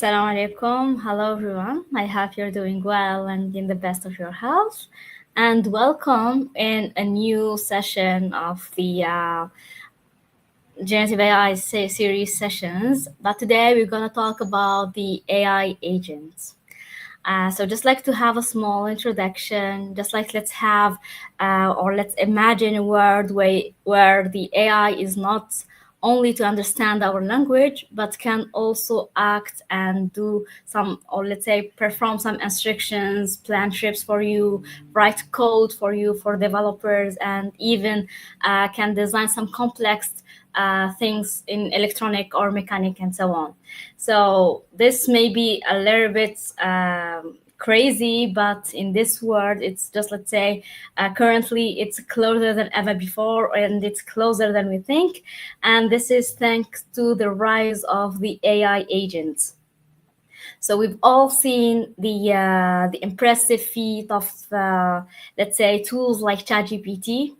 Assalamu alaikum. Hello, everyone. I hope you're doing well and in the best of your health. And welcome in a new session of the Generative AI series sessions. But today we're going to talk about the AI agents. So just like to have a small introduction, just like let's have or let's imagine a world where the AI is not only to understand our language, but can also act and do some, or let's say perform some instructions, plan trips for you, write code for you, for developers, and even can design some complex things in electronic or mechanic and so on. So this may be a little bit crazy, but in this world, it's just, let's say, currently it's closer than ever before, and it's closer than we think. And this is thanks to the rise of the AI agents. So we've all seen the impressive feat of, let's say, tools like ChatGPT.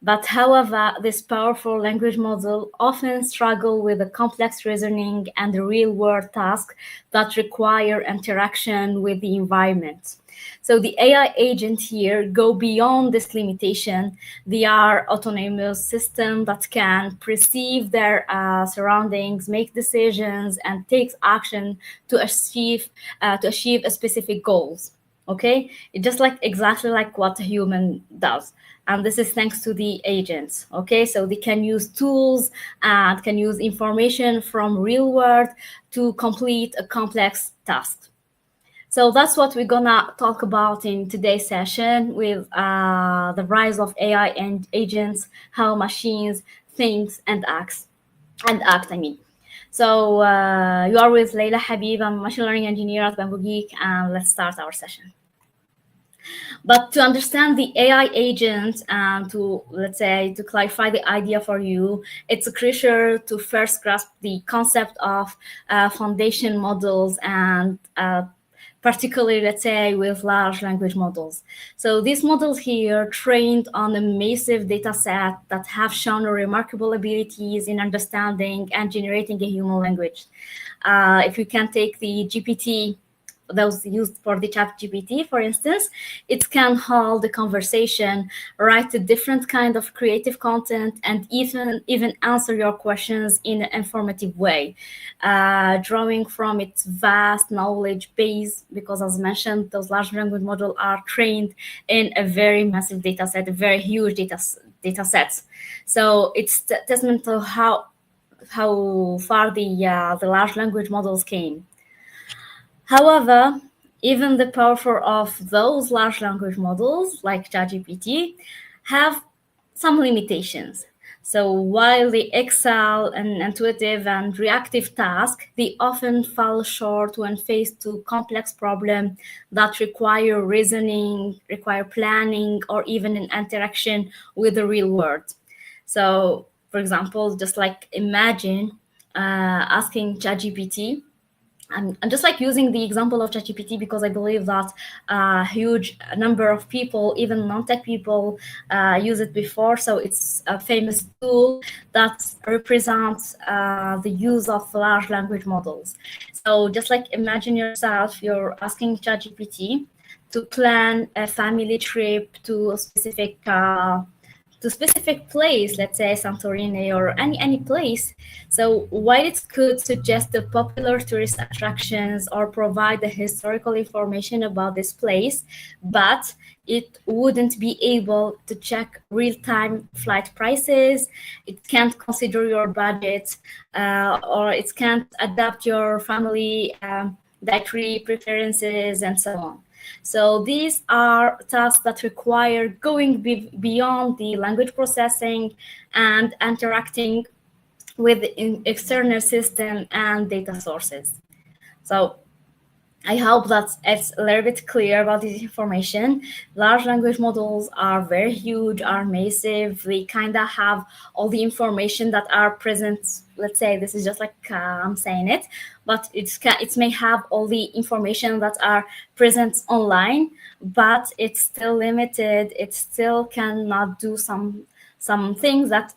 But however, this powerful language model often struggle with the complex reasoning and the real-world tasks that require interaction with the environment. So the AI agent here go beyond this limitation. They are autonomous systems that can perceive their surroundings, make decisions, and take action to achieve a specific goals. Okay, it's just like exactly like what a human does. And this is thanks to the agents. Okay, so they can use tools and can use information from real world to complete a complex task. So that's what we're gonna talk about in today's session with the rise of AI and agents, how machines think and act. I mean. So you are with Leila Habib. I'm a machine learning engineer at Bamboo Geek, and let's start our session. But to understand the AI agent and to, let's say, to clarify the idea for you, it's crucial to first grasp the concept of foundation models and particularly, let's say, with large language models. So these models here trained on a massive data set that have shown remarkable abilities in understanding and generating a human language. If you can take the GPT, those used for the chat GPT, for instance, it can hold a conversation, write a different kind of creative content, and even answer your questions in an informative way, drawing from its vast knowledge base, because as mentioned, those large language models are trained in a very massive data set, a very huge data sets. So it's testament to how far the large language models came. However, even the power of those large language models, like ChatGPT, have some limitations. So while they excel in intuitive and reactive tasks, they often fall short when faced to complex problems that require reasoning, require planning, or even an interaction with the real world. So, for example, just like imagine asking ChatGPT. I'm just like using the example of ChatGPT because I believe that a huge number of people, even non-tech people, use it before. So it's a famous tool that represents the use of large language models. So just like imagine yourself, you're asking ChatGPT to plan a family trip to a specific place, let's say Santorini or any place. So while it could suggest the popular tourist attractions or provide the historical information about this place, but it wouldn't be able to check real-time flight prices. It can't consider your budget, or it can't adapt your family dietary preferences and so on. So these are tasks that require going beyond the language processing and interacting with the external system and data sources. So I hope that it's a little bit clear about this information. Large language models are very huge, are massive. They kind of have all the information that are present. Let's say this is just like I'm saying it, but it may have all the information that are present online, but it's still limited. It still cannot do some things that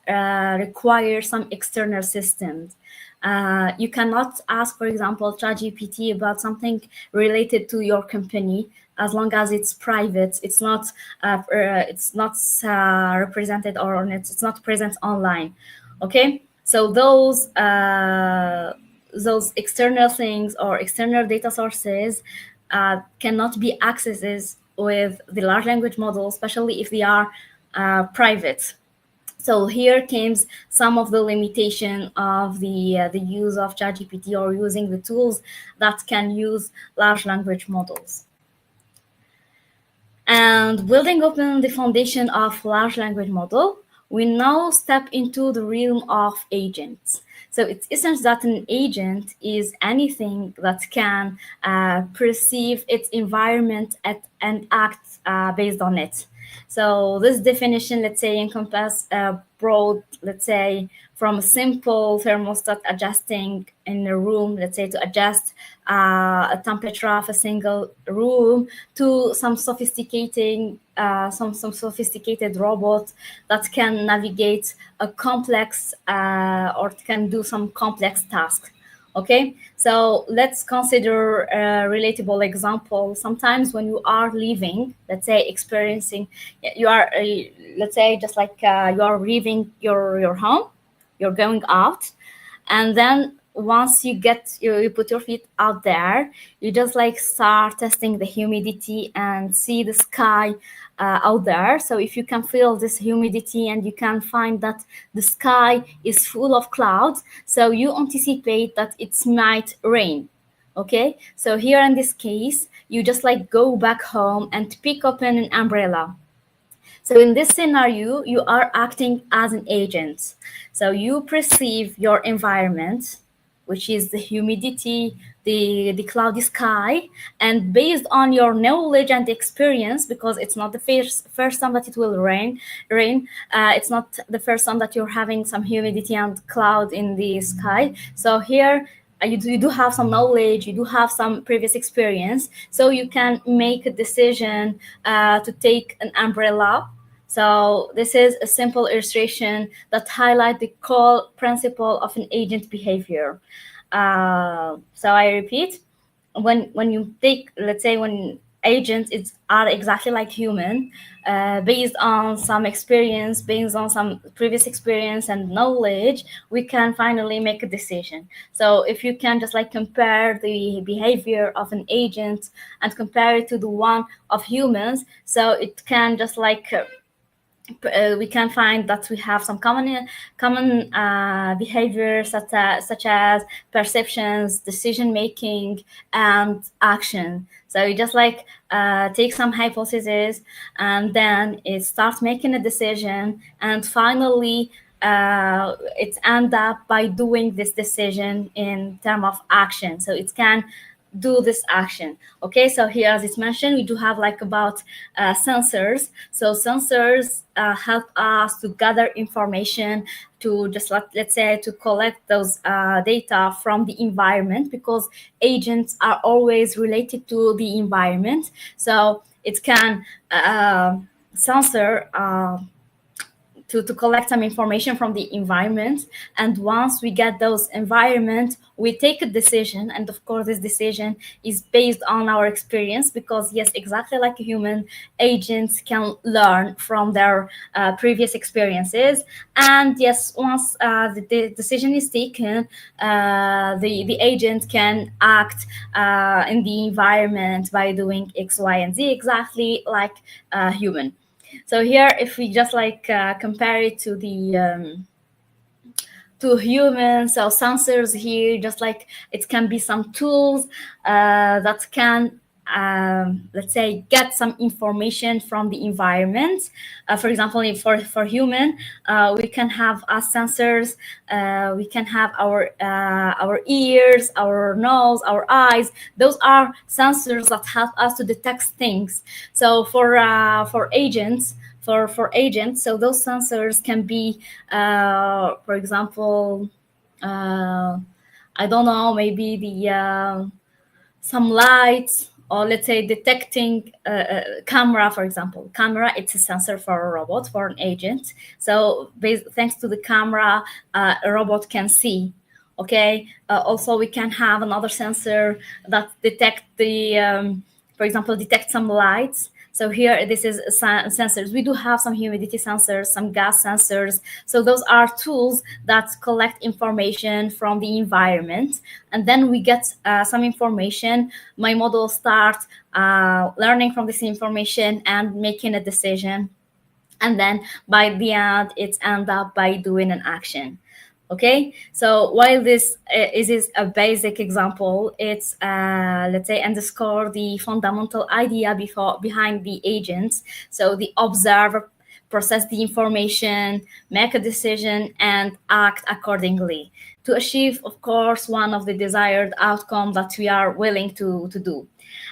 require some external systems. You cannot ask, for example, ChatGPT about something related to your company as long as it's private. It's not represented, or it's not present online. Okay, so those external things or external data sources cannot be accessed with the large language model, especially if they are private. So here comes some of the limitation of the use of ChatGPT or using the tools that can use large language models. And building upon the foundation of large language model, we now step into the realm of agents. So it's essential that an agent is anything that can perceive its environment and act based on it. So this definition, let's say, encompass a broad, let's say, from a simple thermostat adjusting in a room, let's say, to adjust a temperature of a single room, to some sophisticated robot that can navigate a complex or can do some complex tasks. Okay, so let's consider a relatable example. Sometimes when you are leaving, let's say experiencing, you are, let's say, just like you are leaving your home, you're going out, and then once you put your feet out there, you just like start testing the humidity and see the sky out there. So if you can feel this humidity and you can find that the sky is full of clouds, so you anticipate that it might rain. Okay, so here in this case, you just like go back home and pick up an umbrella. So in this scenario, you are acting as an agent. So you perceive your environment, which is the humidity, the cloudy sky, and based on your knowledge and experience, because it's not the first time that it will rain, it's not the first time that you're having some humidity and cloud in the sky. So here you do have some knowledge, you do have some previous experience, so you can make a decision to take an umbrella. So this is a simple illustration that highlight the core principle of an agent behavior. So I repeat, when you take, let's say, when agents are exactly like human, based on some experience, based on some previous experience and knowledge, we can finally make a decision. So if you can just like compare the behavior of an agent and compare it to the one of humans, so it can just like we can find that we have some common behaviors such as perceptions, decision making, and action. So you just like take some hypothesis and then it starts making a decision, and finally it end up by doing this decision in term of action. So it can do this action. Okay, so here, as it's mentioned, we do have like about sensors. So sensors help us to gather information, to just let's say to collect those data from the environment, because agents are always related to the environment. So it can sensor to collect some information from the environment, and once we get those environment, we take a decision, and of course this decision is based on our experience, because yes, exactly like a human, agents can learn from their previous experiences. And yes, once the decision is taken, the agent can act in the environment by doing X, Y, and Z, exactly like a human. So here, if we just like compare it to the to humans, so sensors here, just like it can be some tools that can let's say get some information from the environment. For example, for human, we can have as sensors, we can have our ears, our nose, our eyes. Those are sensors that help us to detect things. So for agents, so those sensors can be, for example, I don't know, maybe the some lights, or let's say detecting camera, for example. Camera, it's a sensor for a robot, for an agent. So thanks to the camera, a robot can see. Okay. Also, we can have another sensor that detect for example, detect some lights. So here, this is sensors. We do have some humidity sensors, some gas sensors. So those are tools that collect information from the environment, and then we get some information. My model starts learning from this information and making a decision, and then by the end, it's end up by doing an action. Okay, so while this is a basic example, it's let's say underscore the fundamental idea behind the agents. So the observer process the information, make a decision, and act accordingly to achieve, of course, one of the desired outcome that we are willing to do.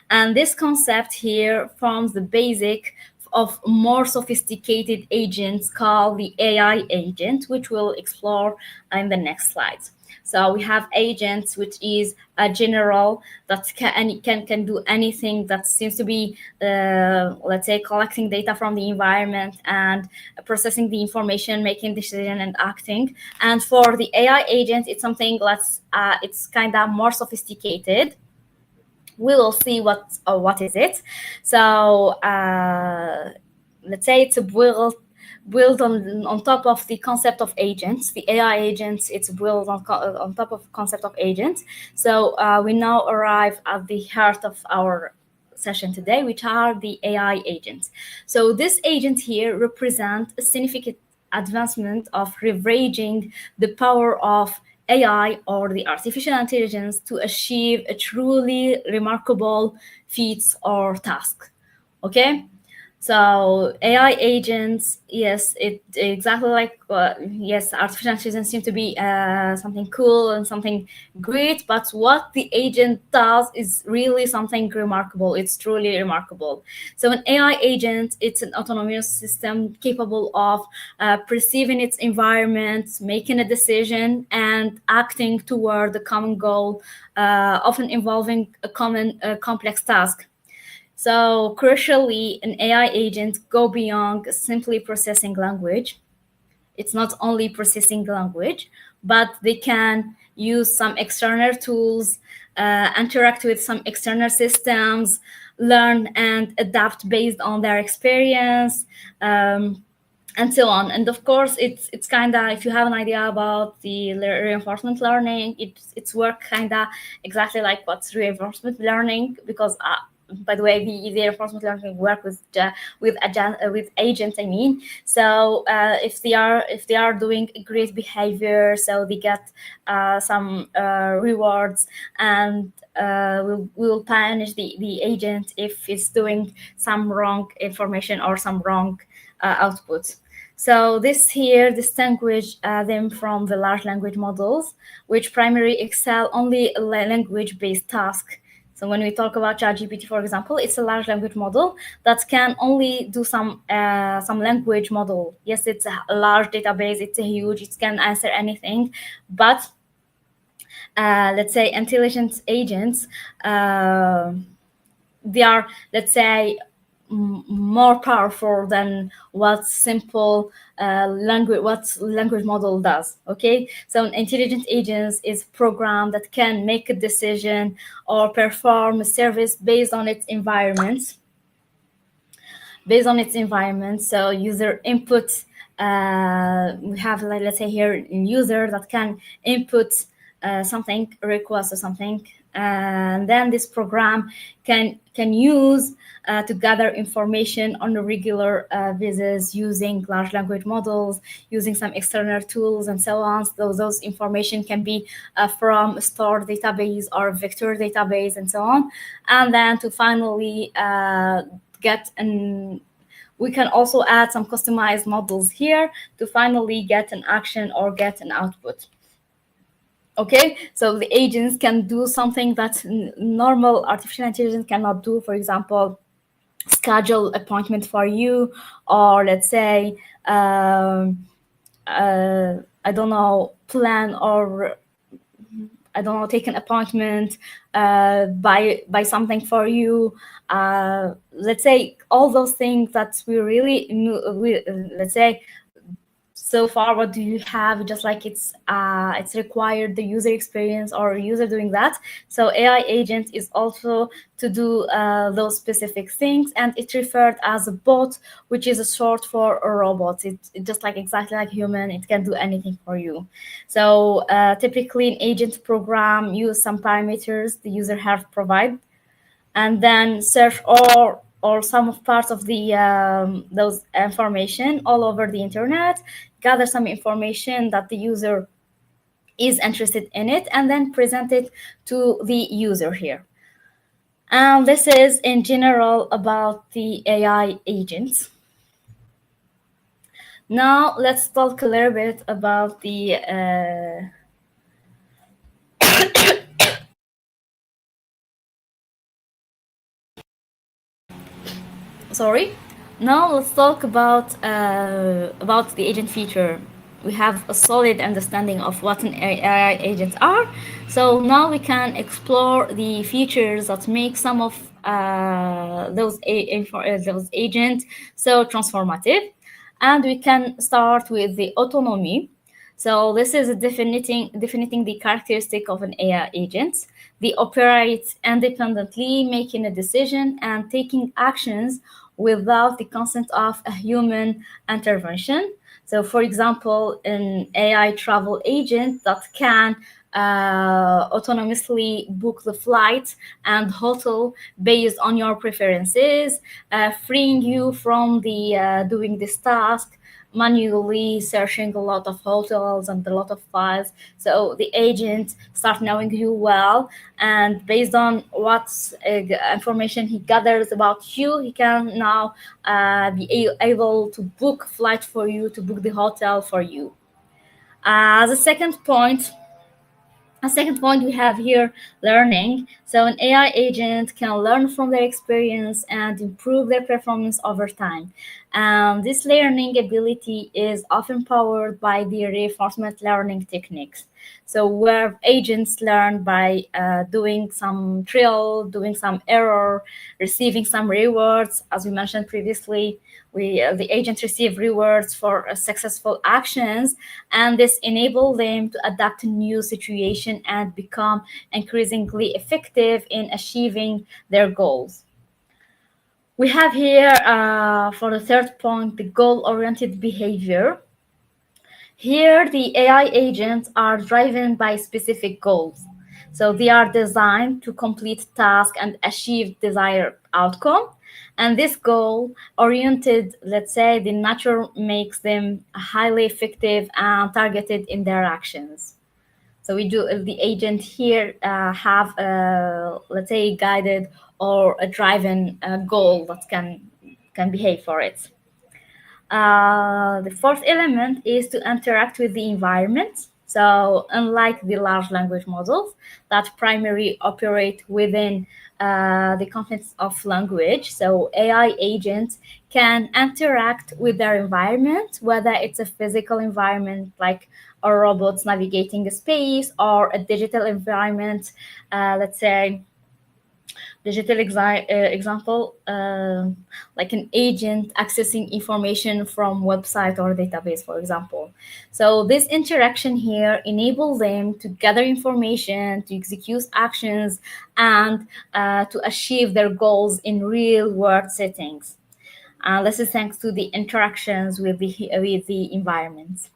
And this concept here forms the basic of more sophisticated agents called the AI agent, which we'll explore in the next slides. So we have agents, which is a general that can do anything that seems to be, let's say, collecting data from the environment and processing the information, making decision and acting. And for the AI agent, it's something it's kind of more sophisticated. We will see what is it. So let's say it's a built on top of the concept of agents, the AI agents. It's built on top of concept of agents. So we now arrive at the heart of our session today, which are the AI agents. So this agent here represents a significant advancement of leveraging the power of AI, or the artificial intelligence, to achieve a truly remarkable feats or task. Okay, so AI agents, yes, it exactly like yes, artificial intelligence seems to be something cool and something great, but what the agent does is really something remarkable. It's truly remarkable. So an AI agent, it's an autonomous system capable of perceiving its environment, making a decision, and acting toward the common goal, often involving a complex task. So crucially, an AI agent go beyond simply processing language. It's not only processing language, but they can use some external tools, interact with some external systems, learn and adapt based on their experience, and so on. And of course, it's kind of, if you have an idea about the reinforcement learning, it's work kind of exactly like what's reinforcement learning, because by the way, the reinforcement learning work with agents. I mean, so if they are doing great behavior, so they get some rewards, and we will punish the agent if it's doing some wrong information or some wrong output. So this here distinguish them from the large language models, which primarily excel only language-based tasks. So when we talk about ChatGPT, for example, it's a large language model that can only do some language model. Yes, it's a large database, it's a huge, it can answer anything, but let's say intelligent agents, they are, let's say, more powerful than what simple language model does. Okay, so an intelligent agent is a program that can make a decision or perform a service based on its environment. So user input, we have, like, let's say here, user that can input something, request or something, and then this program can use to gather information on a regular basis using large language models, using some external tools and so on. So those information can be from a stored database or vector database and so on, and then to finally get an we can also add some customized models here to finally get an action or get an output. Okay, so the agents can do something that normal artificial intelligence cannot do. For example, schedule appointment for you, or let's say, I don't know, plan, or I don't know, take an appointment, buy something for you. Let's say all those things that we really, let's say, so far what do you have, just like it's required the user experience or user doing that. So AI agent is also to do those specific things, and it's referred as a bot, which is a short for a robot. It just like exactly like human, it can do anything for you. So typically an agent program use some parameters the user have provide, and then search all or some of parts of the those information all over the internet, gather some information that the user is interested in it, and then present it to the user here. And this is in general about the AI agents. Now let's talk a little bit about the sorry. Now let's talk about the agent feature. We have a solid understanding of what an AI agent are. So now we can explore the features that make some of those agents so transformative. And we can start with the autonomy. So this is defining the characteristic of an AI agent. They operate independently, making a decision and taking actions without the consent of a human intervention. So, for example, an AI travel agent that can autonomously book the flight and hotel based on your preferences, freeing you from the doing this task manually searching a lot of hotels and a lot of files. So the agent start knowing you well, and based on what information he gathers about you, he can now be able to book flight for you, to book the hotel for you. The second point we have here, learning. So an AI agent can learn from their experience and improve their performance over time. And this learning ability is often powered by the reinforcement learning techniques. So where agents learn by doing some trial, doing some error, receiving some rewards. As we mentioned previously, the agents receive rewards for successful actions, and this enables them to adapt to new situation and become increasingly effective in achieving their goals. We have here for the third point, the goal-oriented behavior. Here, the AI agents are driven by specific goals. So they are designed to complete tasks and achieve desired outcome. And this goal oriented, let's say, the nature makes them highly effective and targeted in their actions. So we do the agent here have let's say guided or a driven goal that can behave for it. The fourth element is to interact with the environment. So, unlike the large language models that primarily operate within the context of language, so AI agents can interact with their environment, whether it's a physical environment like a robot navigating a space or a digital environment, let's say example, like an agent accessing information from website or database, for example. So this interaction here enables them to gather information, to execute actions, and to achieve their goals in real world settings. This is thanks to the interactions with the environment.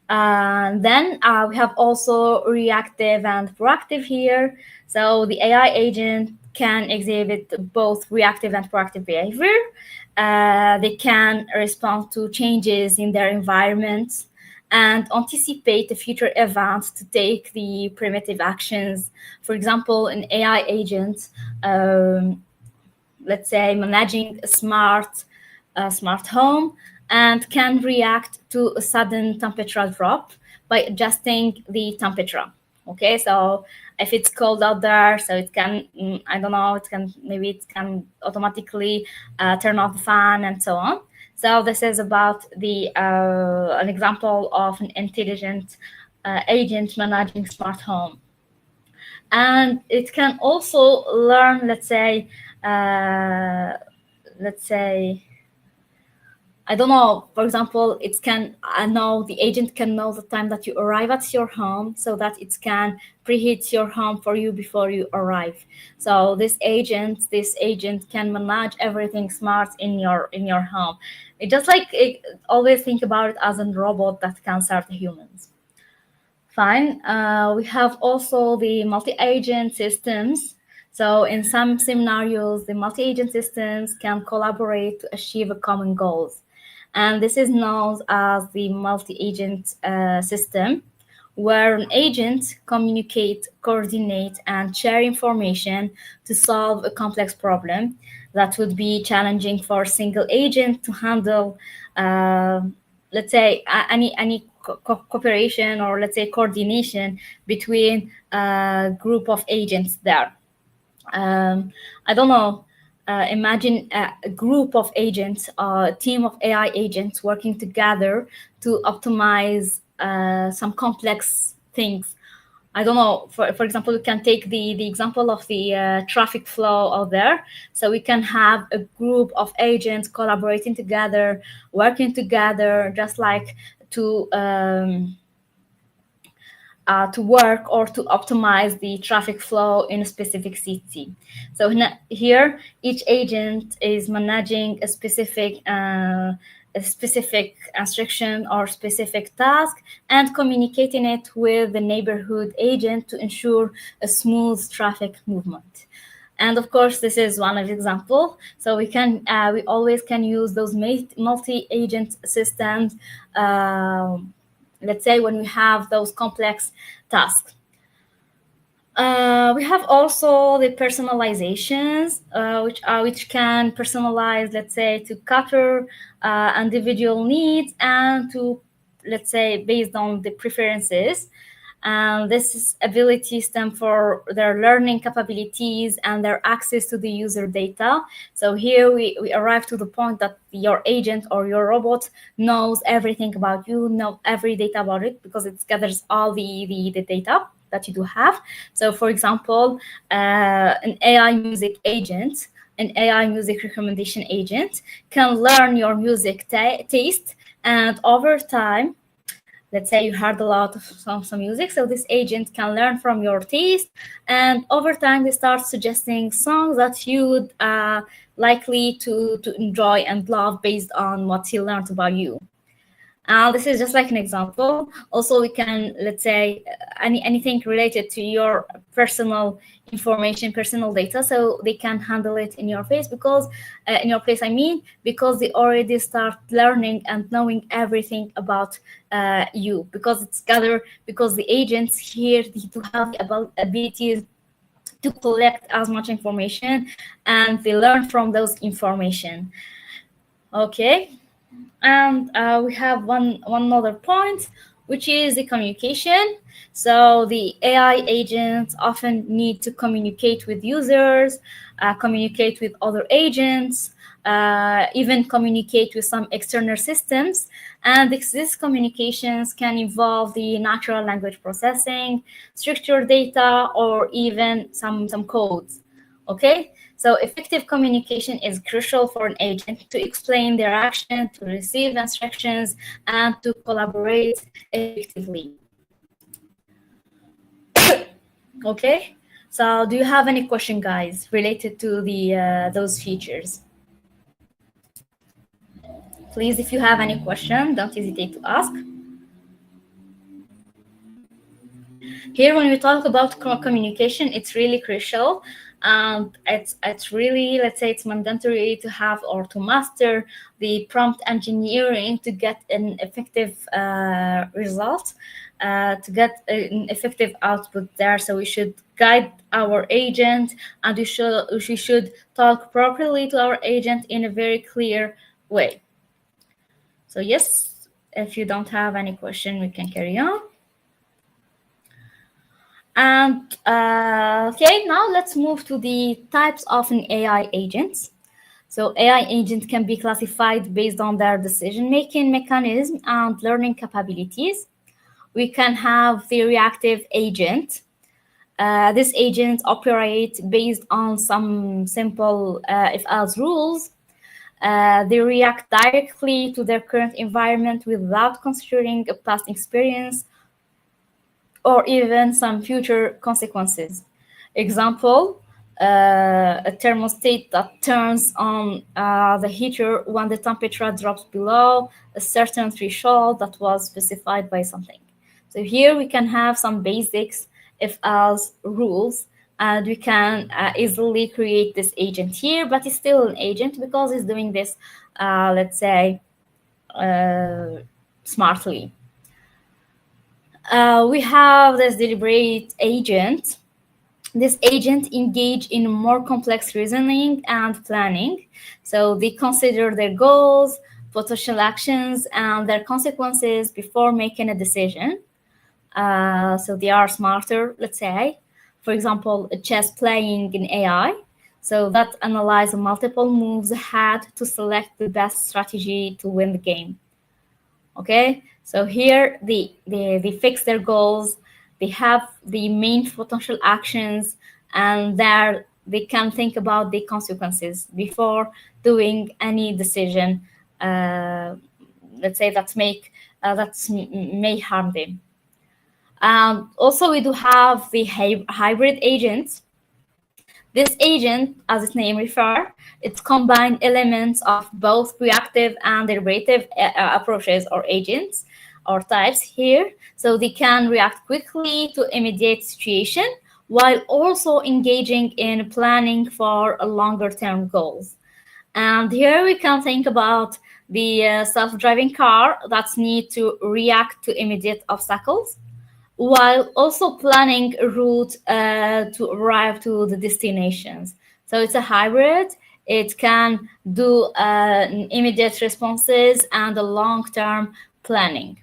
Then we have also reactive and proactive here. So the AI agent can exhibit both reactive and proactive behavior. They can respond to changes in their environment and anticipate the future events to take the primitive actions. For example, an AI agent, let's say, managing a smart home and can react to a sudden temperature drop by adjusting the temperature. Okay, so if it's cold out there, so it can, I don't know, it can automatically turn off the fan and so on. So this is about the an example of an intelligent agent managing smart home. And it can also learn, let's say I don't know, for example, it can know, the agent can know the time that you arrive at your home so that it can preheat your home for you before you arrive. So this agent can manage everything smart in your home. It just like it, always think about it as a robot that can serve the humans. Fine. We have also the multi-agent systems. So in some scenarios, the multi-agent systems can collaborate to achieve a common goals. And this is known as the multi-agent system, where an agent communicate, coordinate, and share information to solve a complex problem that would be challenging for a single agent to handle. Let's say any cooperation, or let's say coordination between a group of agents there. I don't know. Imagine a group of agents, a team of AI agents working together to optimize some complex things. I don't know. For example, we can take the example of the traffic flow out there. So we can have a group of agents collaborating together, working together, just like to work or to optimize the traffic flow in a specific city. So here, each agent is managing a specific instruction or specific task and communicating it with the neighborhood agent to ensure a smooth traffic movement. And of course, this is one of the example. So we always can use those multi-agent systems. Let's say when we have those complex tasks. We have also the personalizations, which can personalize, let's say, to cater individual needs and to, let's say, based on the preferences. And this ability stem for their learning capabilities and their access to the user data. So here we arrive to the point that your agent or your robot knows everything about you, know every data about it, because it gathers all the data that you do have. So for example, an AI music agent, an AI music recommendation agent can learn your music taste, and over time, let's say you heard a lot of some music, so this agent can learn from your taste, and over time they start suggesting songs that you would likely to enjoy and love based on what he learned about you. This is just like an example. Also, we can, let's say, anything related to your personal information, personal data, so they can handle it in your place, because in your place, I mean, because they already start learning and knowing everything about you, because it's gathered, because the agents here to have the abilities to collect as much information, and they learn from those information. Okay. And we have one other point, which is the communication. So the AI agents often need to communicate with users, communicate with other agents, even communicate with some external systems. And these communications can involve the natural language processing, structured data, or even some codes. Okay, so effective communication is crucial for an agent to explain their action, to receive instructions, and to collaborate effectively. Okay, so do you have any question, guys, related to the those features? Please, if you have any question, don't hesitate to ask. Here, when we talk about communication, it's really crucial, and it's really, let's say, it's mandatory to have or to master the prompt engineering to get an effective result, to get an effective output there. So we should guide our agent, and we should talk properly to our agent in a very clear way. So yes, if you don't have any question, we can carry on. And okay, now let's move to the types of an AI agents. So AI agents can be classified based on their decision-making mechanism and learning capabilities. We can have the reactive agent. This agent operates based on some simple if-else rules. They react directly to their current environment without considering a past experience or even some future consequences. Example, a thermostat that turns on the heater when the temperature drops below a certain threshold that was specified by something. So here we can have some basics if else rules, and we can easily create this agent here, but it's still an agent because it's doing this, let's say, smartly. We have this deliberate agent. This agent engage in more complex reasoning and planning. So they consider their goals, potential actions, and their consequences before making a decision. So they are smarter, let's say. For example, a chess playing in AI. So that analyze multiple moves ahead to select the best strategy to win the game. Okay, so here they fix their goals, they have the main potential actions, and there they can think about the consequences before doing any decision, let's say that may harm them. Also, we do have the hybrid agents. This agent, as its name refers, it combines elements of both reactive and deliberative approaches or agents or types here. So they can react quickly to immediate situation while also engaging in planning for longer term goals. And here we can think about the self-driving car that need to react to immediate obstacles while also planning a route to arrive to the destinations. So it's a hybrid. It can do immediate responses and a long-term planning.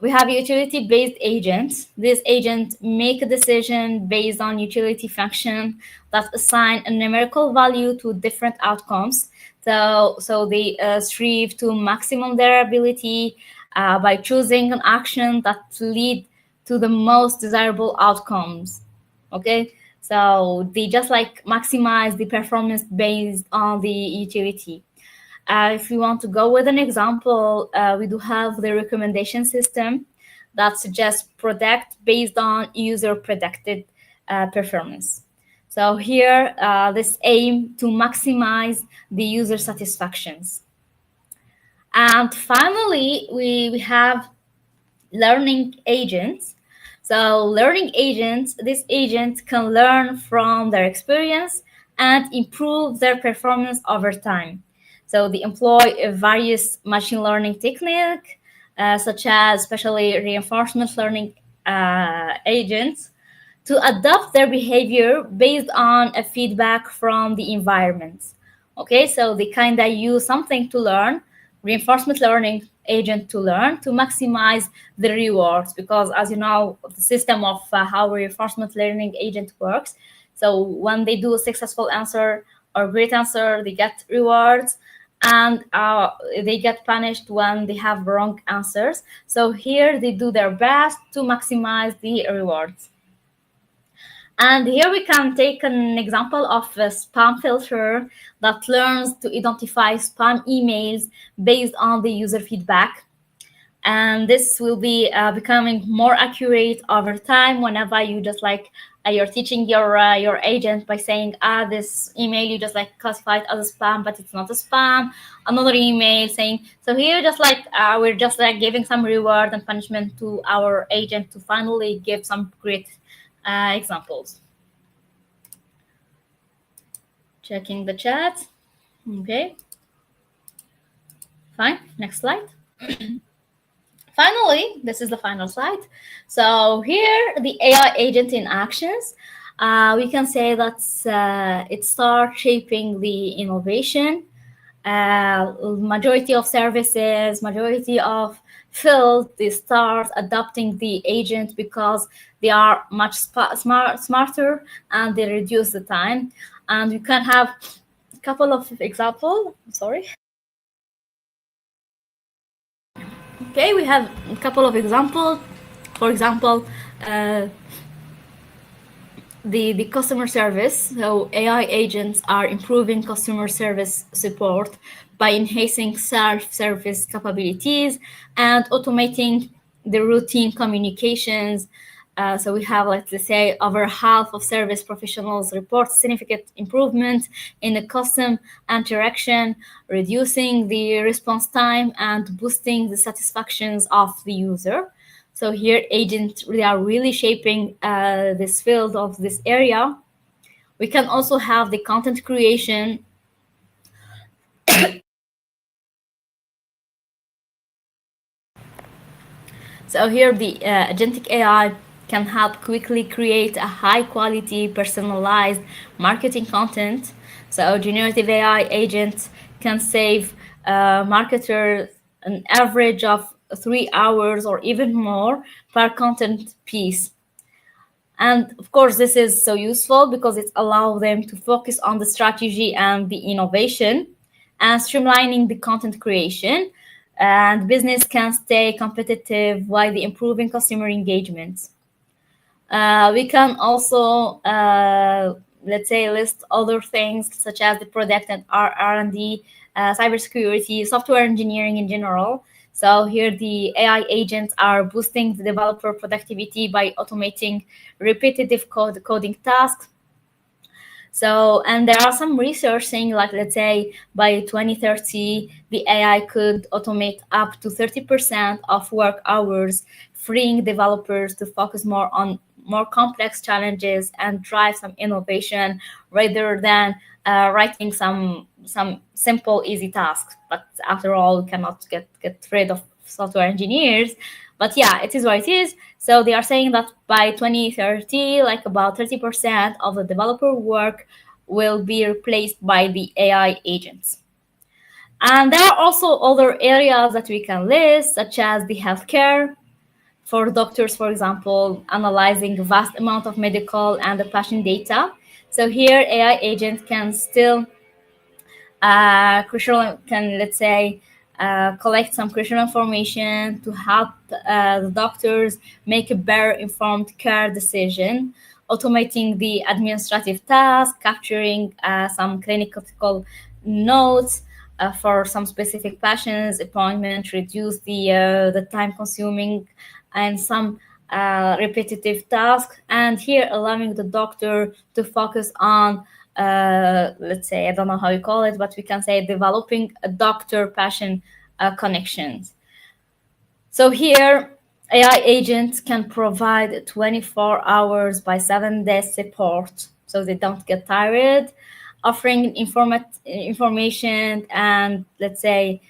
We have utility-based agents. This agent make a decision based on utility function that assign a numerical value to different outcomes. So they strive to maximum their ability by choosing an action that lead to the most desirable outcomes. Okay, so they just like maximize the performance based on the utility. If you want to go with an example, we do have the recommendation system that suggests product based on user predicted performance. So here, this aim to maximize the user satisfactions. And finally, we have learning agents. So learning agents, this agent can learn from their experience and improve their performance over time. So they employ various machine learning techniques, such as especially reinforcement learning agents, to adapt their behavior based on a feedback from the environment. Okay, so they kind of use something to learn, reinforcement learning agent to learn to maximize the rewards, because as you know, the system of how reinforcement learning agent works. So when they do a successful answer or great answer, they get rewards, and they get punished when they have wrong answers. So here they do their best to maximize the rewards. And here we can take an example of a spam filter that learns to identify spam emails based on the user feedback. And this will be becoming more accurate over time whenever you just like you're teaching your agent by saying, this email you just like classified as a spam, but it's not a spam. Another email saying, so here just like we're just like giving some reward and punishment to our agent to finally give some great examples. Checking the chat. Okay. Fine. Next slide. Finally, this is the final slide. So here, the AI agent in actions. We can say that it starts shaping the innovation. Majority of services, majority of fields, they start adopting the agent because they are much smarter and they reduce the time. And you can have a couple of examples. Sorry. Okay, we have a couple of examples. For example, the customer service. So AI agents are improving customer service support by enhancing self-service capabilities and automating the routine communications. So we have, like, let's say, over half of service professionals report significant improvement in the customer interaction, reducing the response time and boosting the satisfactions of the user. So here, agents really are really shaping this field of this area. We can also have the content creation. So here, the agentic AI can help quickly create a high quality, personalized marketing content. So generative AI agents can save marketers an average of 3 hours or even more per content piece. And of course, this is so useful because it allows them to focus on the strategy and the innovation and streamlining the content creation. And business can stay competitive while the improving customer engagement. We can also, let's say, list other things such as the product and R&D, cybersecurity, software engineering in general. So here the AI agents are boosting the developer productivity by automating repetitive coding tasks. So, and there are some research saying, like, let's say by 2030, the AI could automate up to 30% of work hours, freeing developers to focus more on more complex challenges and drive some innovation rather than writing some simple, easy tasks. But after all, we cannot get rid of software engineers. But yeah, it is what it is. So they are saying that by 2030, like about 30% of the developer work will be replaced by the AI agents. And there are also other areas that we can list, such as the healthcare. For doctors, for example, analyzing a vast amount of medical and the patient data. So here, AI agents can still crucial can, let's say, collect some crucial information to help the doctors make a better informed care decision, automating the administrative task, capturing some clinical notes for some specific patients appointment, reduce the time consuming and some repetitive tasks, and here allowing the doctor to focus on, let's say, I don't know how you call it, but we can say developing a doctor patient connections. So here, AI agents can provide 24 hours by 7 days support, so they don't get tired, offering information and, let's say,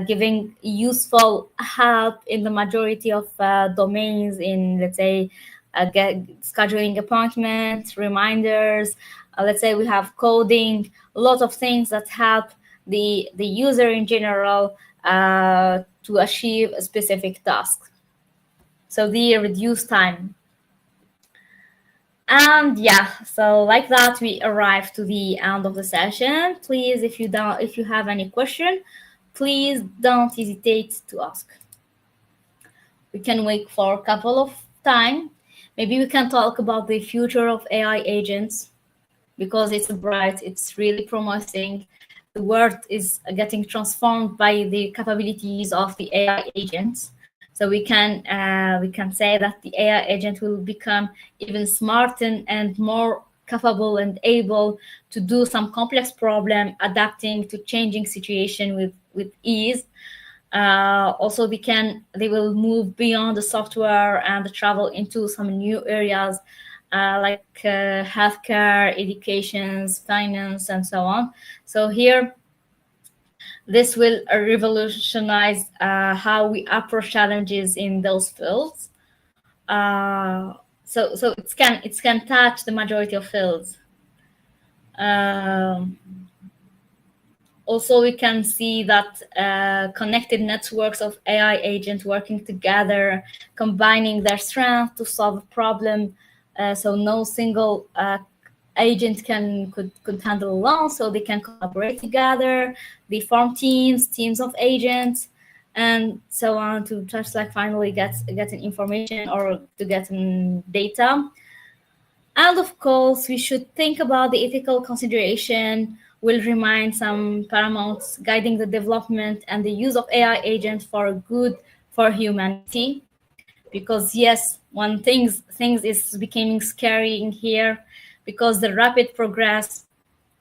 giving useful help in the majority of domains in, let's say, scheduling appointments, reminders. Let's say we have coding, a lot of things that help the user in general to achieve a specific task. So the reduced time. And yeah, so like that, we arrive to the end of the session. Please, if you have any question, please don't hesitate to ask. We can wait for a couple of time. Maybe we can talk about the future of AI agents, because it's bright, it's really promising. The world is getting transformed by the capabilities of the AI agents. So we can say that the AI agent will become even smarter and more capable and able to do some complex problem, adapting to changing situation with ease. Also, they will move beyond the software and travel into some new areas like healthcare, education, finance, and so on. So here, this will revolutionize how we approach challenges in those fields. So it can touch the majority of fields. Um, Also, we can see that connected networks of AI agents working together, combining their strength to solve a problem. So no single agent could handle alone. So they can collaborate together. They form teams of agents, and so on, to just like finally get an information or to get data. And of course, we should think about the ethical consideration will remain some paramounts guiding the development and the use of AI agents for good for humanity. Because yes, one things is becoming scary in here because the rapid progress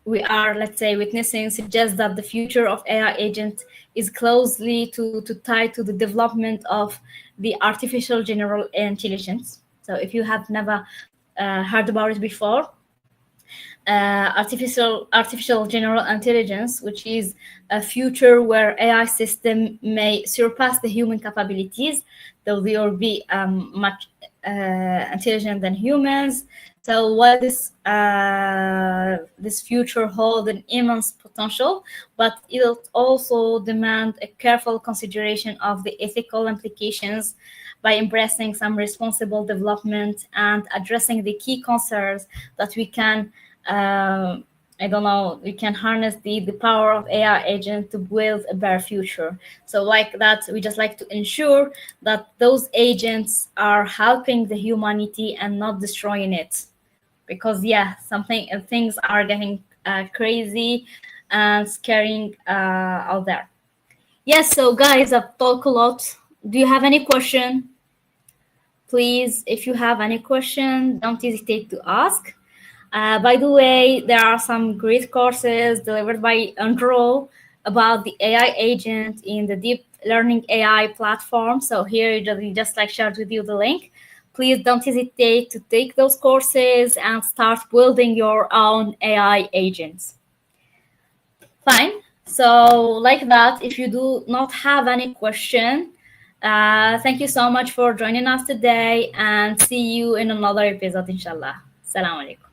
we are, let's say, witnessing suggests that the future of AI agent is closely to tied to the development of the artificial general intelligence. So if you have never heard about it before, artificial general intelligence, which is a future where AI system may surpass the human capabilities, though they will be much intelligent than humans. So while this future holds an immense potential, but it'll also demand a careful consideration of the ethical implications by embracing some responsible development and addressing the key concerns that we can I don't know, we can harness the power of AI agent to build a better future. So like that, we just like to ensure that those agents are helping the humanity and not destroying it. Because yeah, things are getting crazy and scaring out there. Yes, so guys, I've talked a lot. Do you have any question? Please, if you have any question, don't hesitate to ask. By the way, there are some great courses delivered by Andro about the AI agent in the Deep Learning AI platform. So here we just like shared with you the link. Please don't hesitate to take those courses and start building your own AI agents. Fine. So like that, if you do not have any question, thank you so much for joining us today and see you in another episode, inshallah. Assalamu alaikum.